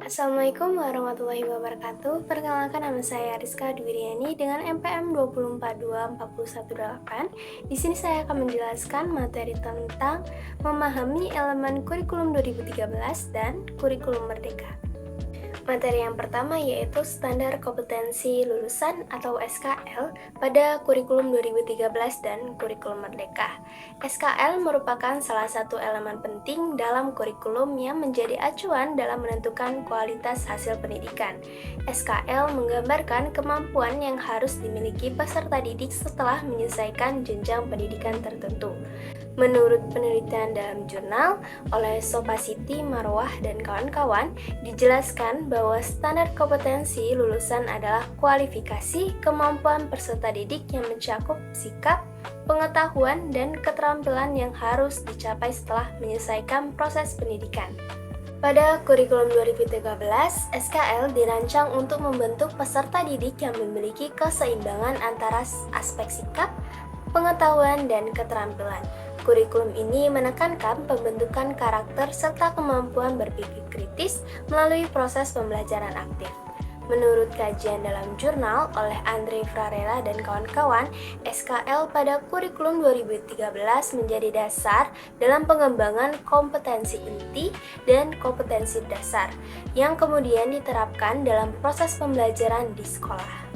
Assalamualaikum warahmatullahi wabarakatuh. Perkenalkan, nama saya Rizka Dwiriani dengan NPM 2042418. Di sini saya akan menjelaskan materi tentang memahami elemen kurikulum 2013 dan kurikulum merdeka. Materi yang pertama yaitu Standar Kompetensi Lulusan atau SKL pada kurikulum 2013 dan kurikulum merdeka. SKL merupakan salah satu elemen penting dalam kurikulum yang menjadi acuan dalam menentukan kualitas hasil pendidikan. SKL menggambarkan kemampuan yang harus dimiliki peserta didik setelah menyelesaikan jenjang pendidikan tertentu. Menurut penelitian dalam jurnal oleh Sopasiti, Marwah, dan kawan-kawan, dijelaskan bahwa standar kompetensi lulusan adalah kualifikasi kemampuan peserta didik yang mencakup sikap, pengetahuan, dan keterampilan yang harus dicapai setelah menyelesaikan proses pendidikan. Pada kurikulum 2013, SKL dirancang untuk membentuk peserta didik yang memiliki keseimbangan antara aspek sikap, pengetahuan, dan keterampilan. Kurikulum ini menekankan pembentukan karakter serta kemampuan berpikir kritis melalui proses pembelajaran aktif. Menurut kajian dalam jurnal oleh Andre Frarella dan kawan-kawan, SKL pada kurikulum 2013 menjadi dasar dalam pengembangan kompetensi inti dan kompetensi dasar yang kemudian diterapkan dalam proses pembelajaran di sekolah.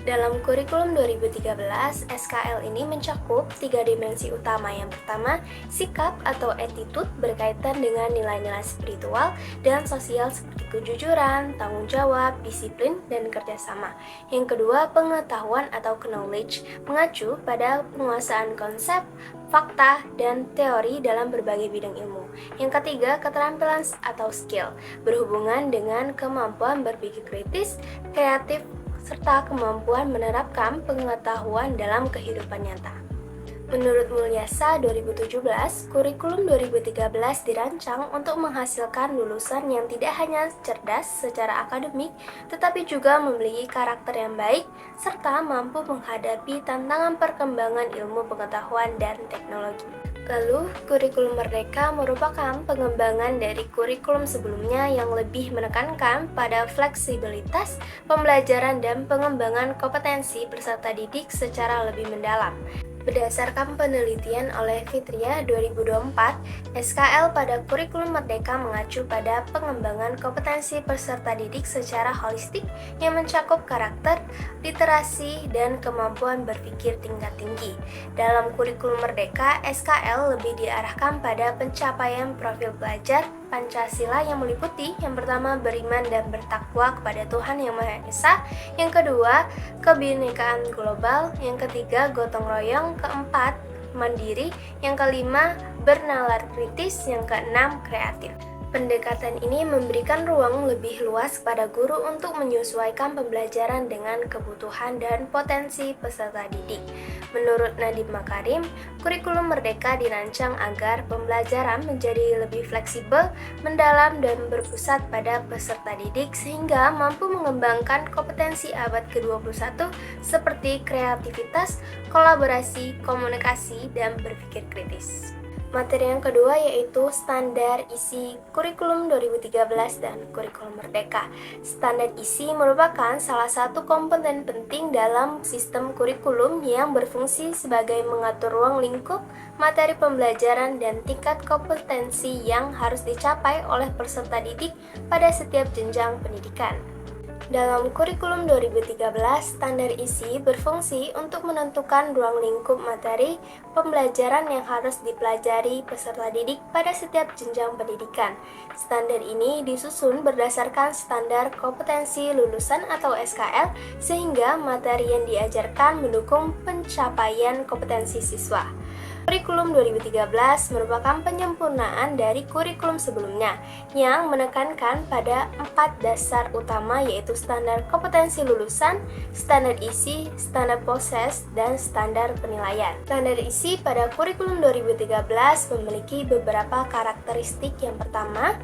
Dalam kurikulum 2013, SKL ini mencakup 3 dimensi utama. Yang pertama, sikap atau attitude berkaitan dengan nilai-nilai spiritual dan sosial seperti kejujuran, tanggung jawab, disiplin, dan kerjasama. Yang kedua, pengetahuan atau knowledge mengacu pada penguasaan konsep, fakta, dan teori dalam berbagai bidang ilmu. Yang ketiga, keterampilan atau skill berhubungan dengan kemampuan berpikir kritis, kreatif, serta kemampuan menerapkan pengetahuan dalam kehidupan nyata. Menurut Mulyasa 2017, kurikulum 2013 dirancang untuk menghasilkan lulusan yang tidak hanya cerdas secara akademik, tetapi juga memiliki karakter yang baik, serta mampu menghadapi tantangan perkembangan ilmu pengetahuan dan teknologi. Lalu, kurikulum merdeka merupakan pengembangan dari kurikulum sebelumnya yang lebih menekankan pada fleksibilitas pembelajaran dan pengembangan kompetensi peserta didik secara lebih mendalam. Berdasarkan penelitian oleh Fitria 2024, SKL pada kurikulum merdeka mengacu pada pengembangan kompetensi peserta didik secara holistik yang mencakup karakter, literasi, dan kemampuan berpikir tingkat tinggi. Dalam kurikulum merdeka, SKL lebih diarahkan pada pencapaian profil pelajar Pancasila yang meliputi yang pertama beriman dan bertakwa kepada Tuhan Yang Maha Esa, yang kedua kebinekaan global, yang ketiga gotong royong, keempat mandiri, yang kelima bernalar kritis, yang keenam kreatif. Pendekatan ini memberikan ruang lebih luas kepada guru untuk menyesuaikan pembelajaran dengan kebutuhan dan potensi peserta didik. Menurut Nadiem Makarim, kurikulum merdeka dirancang agar pembelajaran menjadi lebih fleksibel, mendalam, dan berpusat pada peserta didik sehingga mampu mengembangkan kompetensi abad ke-21 seperti kreativitas, kolaborasi, komunikasi, dan berpikir kritis. Materi yang kedua yaitu standar isi kurikulum 2013 dan kurikulum merdeka. Standar isi merupakan salah satu komponen penting dalam sistem kurikulum yang berfungsi sebagai mengatur ruang lingkup materi pembelajaran dan tingkat kompetensi yang harus dicapai oleh peserta didik pada setiap jenjang pendidikan. Dalam kurikulum 2013, standar isi berfungsi untuk menentukan ruang lingkup materi pembelajaran yang harus dipelajari peserta didik pada setiap jenjang pendidikan. Standar ini disusun berdasarkan standar kompetensi lulusan atau SKL, sehingga materi yang diajarkan mendukung pencapaian kompetensi siswa. Kurikulum 2013 merupakan penyempurnaan dari kurikulum sebelumnya yang menekankan pada 4 dasar utama yaitu standar kompetensi lulusan, standar isi, standar proses, dan standar penilaian. Standar isi pada kurikulum 2013 memiliki beberapa karakteristik. Yang pertama,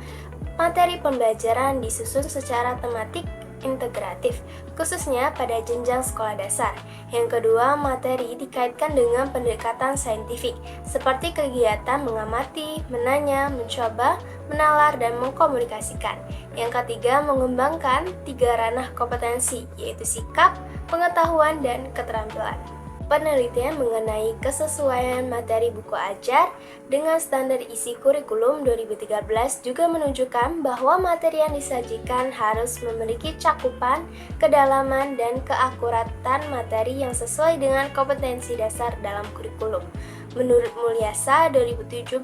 materi pembelajaran disusun secara tematik integratif, khususnya pada jenjang sekolah dasar. Yang kedua, materi dikaitkan dengan pendekatan saintifik, seperti kegiatan mengamati, menanya, mencoba, menalar, dan mengkomunikasikan. Yang ketiga, mengembangkan 3 ranah kompetensi, yaitu sikap, pengetahuan, dan keterampilan. Penelitian mengenai kesesuaian materi buku ajar dengan standar isi kurikulum 2013 juga menunjukkan bahwa materi yang disajikan harus memiliki cakupan, kedalaman, dan keakuratan materi yang sesuai dengan kompetensi dasar dalam kurikulum. Menurut Mulyasa 2017,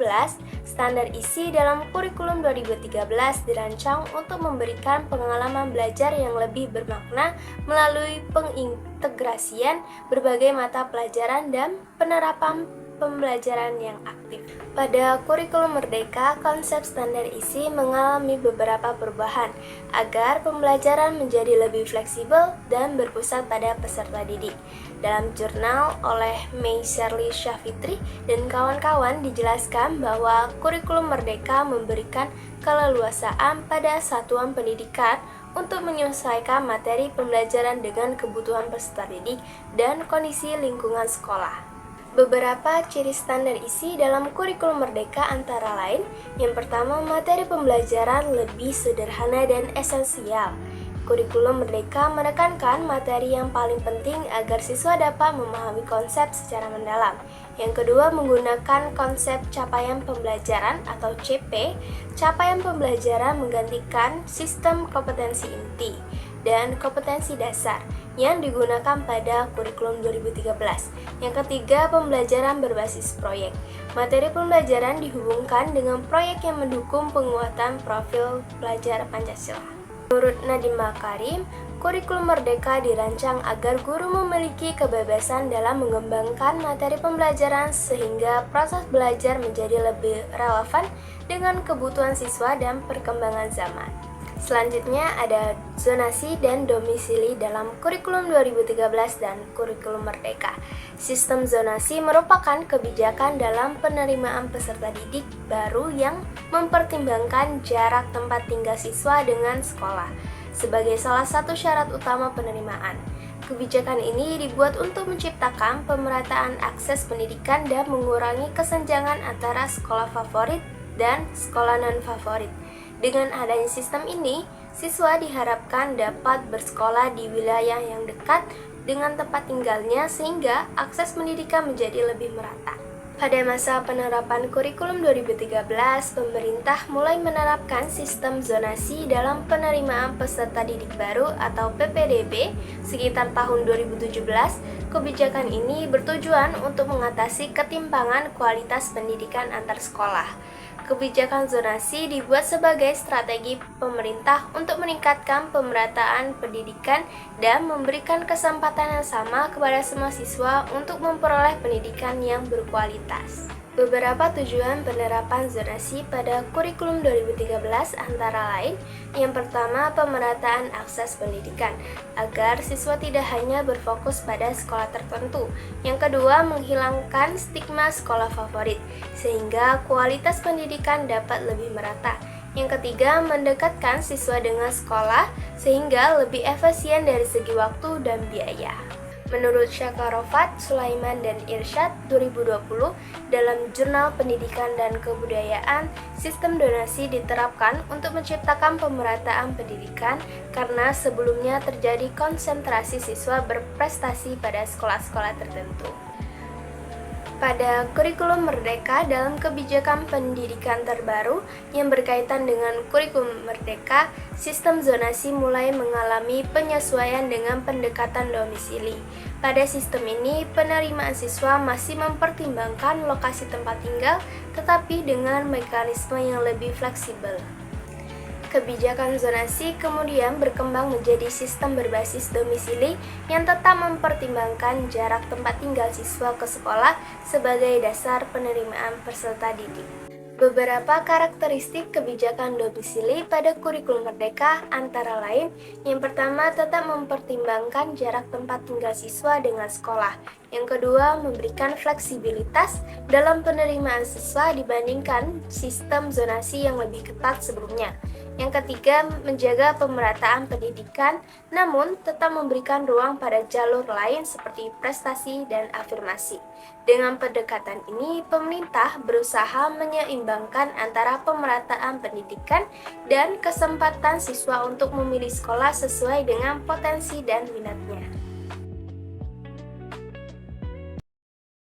standar isi dalam kurikulum 2013 dirancang untuk memberikan pengalaman belajar yang lebih bermakna melalui pengintegrasian berbagai mata pelajaran dan penerapan pembelajaran yang aktif. Pada kurikulum Merdeka, konsep standar isi mengalami beberapa perubahan agar pembelajaran menjadi lebih fleksibel dan berpusat pada peserta didik. Dalam jurnal oleh May Shirley Syafitri dan kawan-kawan dijelaskan bahwa kurikulum Merdeka memberikan keleluasaan pada satuan pendidikan untuk menyesuaikan materi pembelajaran dengan kebutuhan peserta didik dan kondisi lingkungan sekolah. Beberapa ciri standar isi dalam kurikulum Merdeka antara lain, yang pertama, materi pembelajaran lebih sederhana dan esensial. Kurikulum Merdeka menekankan materi yang paling penting agar siswa dapat memahami konsep secara mendalam. Yang kedua, menggunakan konsep capaian pembelajaran atau CP. Capaian pembelajaran menggantikan sistem kompetensi inti dan kompetensi dasar yang digunakan pada kurikulum 2013. Yang ketiga, pembelajaran berbasis proyek. Materi pembelajaran dihubungkan dengan proyek yang mendukung penguatan profil pelajar Pancasila. Menurut Nadiem Makarim, kurikulum Merdeka dirancang agar guru memiliki kebebasan dalam mengembangkan materi pembelajaran sehingga proses belajar menjadi lebih relevan dengan kebutuhan siswa dan perkembangan zaman. Selanjutnya ada zonasi dan domisili dalam kurikulum 2013 dan kurikulum Merdeka. Sistem zonasi merupakan kebijakan dalam penerimaan peserta didik baru yang mempertimbangkan jarak tempat tinggal siswa dengan sekolah sebagai salah satu syarat utama penerimaan. Kebijakan ini dibuat untuk menciptakan pemerataan akses pendidikan dan mengurangi kesenjangan antara sekolah favorit dan sekolah non-favorit. Dengan adanya sistem ini, siswa diharapkan dapat bersekolah di wilayah yang dekat dengan tempat tinggalnya sehingga akses pendidikan menjadi lebih merata. Pada masa penerapan kurikulum 2013, pemerintah mulai menerapkan sistem zonasi dalam penerimaan peserta didik baru atau PPDB sekitar tahun 2017. Kebijakan ini bertujuan untuk mengatasi ketimpangan kualitas pendidikan antar sekolah. Kebijakan zonasi dibuat sebagai strategi pemerintah untuk meningkatkan pemerataan pendidikan dan memberikan kesempatan yang sama kepada semua siswa untuk memperoleh pendidikan yang berkualitas. Beberapa tujuan penerapan zonasi pada kurikulum 2013 antara lain, yang pertama, pemerataan akses pendidikan, agar siswa tidak hanya berfokus pada sekolah tertentu. Yang kedua, menghilangkan stigma sekolah favorit, sehingga kualitas pendidikan dapat lebih merata. Yang ketiga, mendekatkan siswa dengan sekolah, sehingga lebih efisien dari segi waktu dan biaya. Menurut Syakarofat, Sulaiman, dan Irsyad 2020, dalam Jurnal Pendidikan dan Kebudayaan, sistem donasi diterapkan untuk menciptakan pemerataan pendidikan karena sebelumnya terjadi konsentrasi siswa berprestasi pada sekolah-sekolah tertentu. Pada kurikulum Merdeka dalam kebijakan pendidikan terbaru yang berkaitan dengan kurikulum Merdeka, sistem zonasi mulai mengalami penyesuaian dengan pendekatan domisili. Pada sistem ini, penerimaan siswa masih mempertimbangkan lokasi tempat tinggal, tetapi dengan mekanisme yang lebih fleksibel. Kebijakan zonasi kemudian berkembang menjadi sistem berbasis domisili yang tetap mempertimbangkan jarak tempat tinggal siswa ke sekolah sebagai dasar penerimaan peserta didik. Beberapa karakteristik kebijakan domisili pada kurikulum Merdeka antara lain, yang pertama tetap mempertimbangkan jarak tempat tinggal siswa dengan sekolah. Yang kedua, memberikan fleksibilitas dalam penerimaan siswa dibandingkan sistem zonasi yang lebih ketat sebelumnya. Yang ketiga, menjaga pemerataan pendidikan, namun tetap memberikan ruang pada jalur lain seperti prestasi dan afirmasi. Dengan pendekatan ini, pemerintah berusaha menyeimbangkan antara pemerataan pendidikan dan kesempatan siswa untuk memilih sekolah sesuai dengan potensi dan minatnya.